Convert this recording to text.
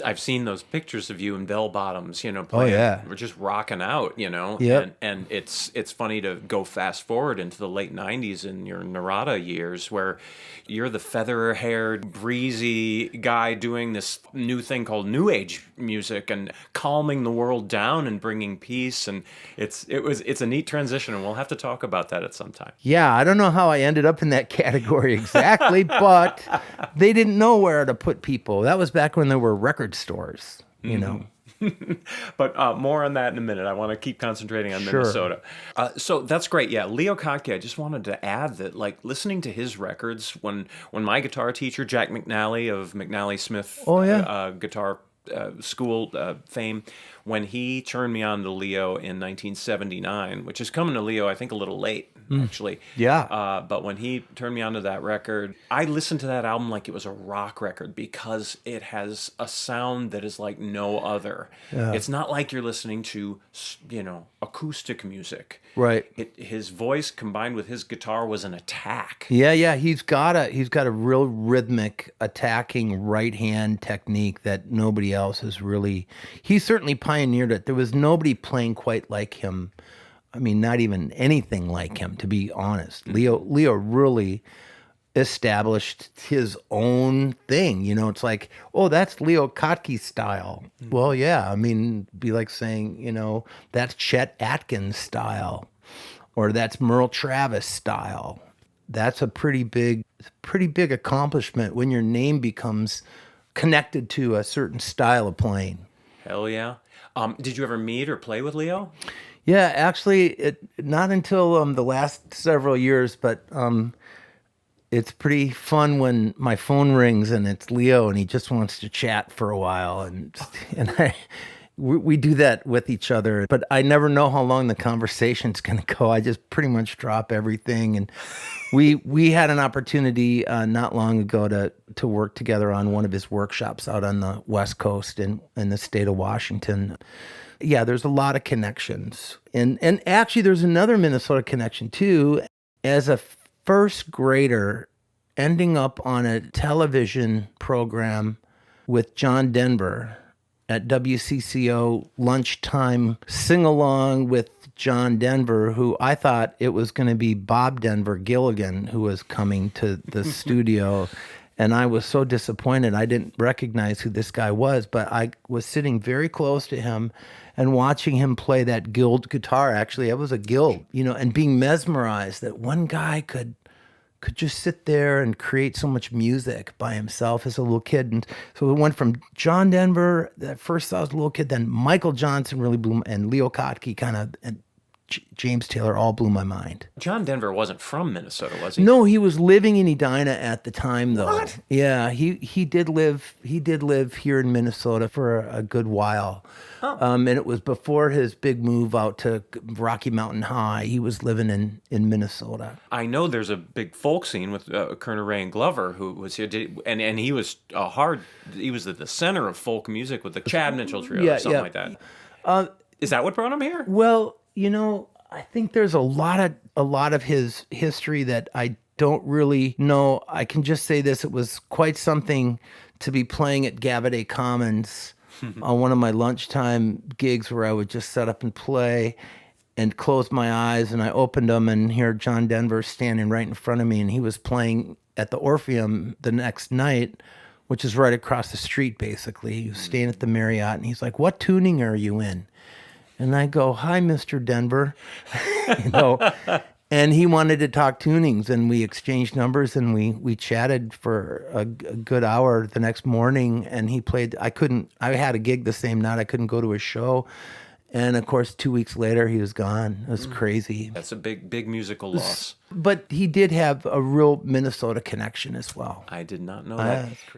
I've seen those pictures of you in bell bottoms, Oh playing, yeah. we're just rocking out, Yep. and it's funny to go fast forward into the late '90s in your Narada years, where you're the feather-haired, breezy guy doing this new thing called New Age music and calming the world down and bringing peace, and it's a neat transition, and we'll have to talk about that at some time. Yeah, I don't know how I ended up in that category exactly, but they didn't know where to put people. That was back when there were record stores, But more on that in a minute. I want to keep concentrating on Sure. Minnesota. So that's great. Yeah, Leo Kottke, I just wanted to add that, like, listening to his records, when my guitar teacher, Jack McNally of McNally Smith Oh, yeah. guitar school fame, when he turned me on to Leo in 1979, which is coming to Leo, I think, a little late, actually. Yeah. But when he turned me onto that record, I listened to that album like it was a rock record because it has a sound that is like no other. It's not like you're listening to, acoustic music. Right. His voice combined with his guitar was an attack. Yeah. He's got a real rhythmic attacking right hand technique that nobody else has really. He certainly pioneered it. There was nobody playing quite like him. I mean, not even anything like him, to be honest. Leo really established his own thing. It's like, oh, that's Leo Kottke's style. Well, yeah. I mean, be like saying, that's Chet Atkins style, or that's Merle Travis style. That's a pretty big accomplishment when your name becomes connected to a certain style of playing. Hell yeah. Did you ever meet or play with Leo? Yeah, actually, not until the last several years, but it's pretty fun when my phone rings and it's Leo and he just wants to chat for a while, and we do that with each other. But I never know how long the conversation's going to go. I just pretty much drop everything, and we had an opportunity not long ago to work together on one of his workshops out on the West Coast in the state of Washington. Yeah, there's a lot of connections. And actually, there's another Minnesota connection, too. As a first grader, ending up on a television program with John Denver at WCCO lunchtime sing-along with John Denver, who I thought it was going to be Bob Denver Gilligan who was coming to the studio. And I was so disappointed. I didn't recognize who this guy was, but I was sitting very close to him and watching him play that Guild guitar. Actually, it was a Guild, and being mesmerized that one guy could just sit there and create so much music by himself as a little kid. And so it went from John Denver, that first I was a little kid, then Michael Johnson really blew, and Leo Kottke and James Taylor all blew my mind. John Denver wasn't from Minnesota, was he? No, he was living in Edina at the time, though. What? Yeah, he did live here in Minnesota for a good while. Oh. And it was before his big move out to Rocky Mountain High. He was living in Minnesota. I know there's a big folk scene with Kerner Ray and Glover, who was here, and he was he was at the center of folk music with the Chad Mitchell Trio or something like that. Is that what brought him here? Well, I think there's a lot of his history that I don't really know. I can just say this: it was quite something to be playing at Gavaday Commons on one of my lunchtime gigs, where I would just set up and play and close my eyes, and I opened them and hear John Denver standing right in front of me, and he was playing at the Orpheum the next night, which is right across the street, basically. He was staying at the Marriott, and he's like, "What tuning are you in?" And I go, "Hi, Mr. Denver," and he wanted to talk tunings, and we exchanged numbers, and we chatted for a good hour the next morning, and he played. I had a gig the same night. I couldn't go to his show. And of course, 2 weeks later, he was gone. It was crazy. That's a big musical loss. But he did have a real Minnesota connection as well. I did not know that.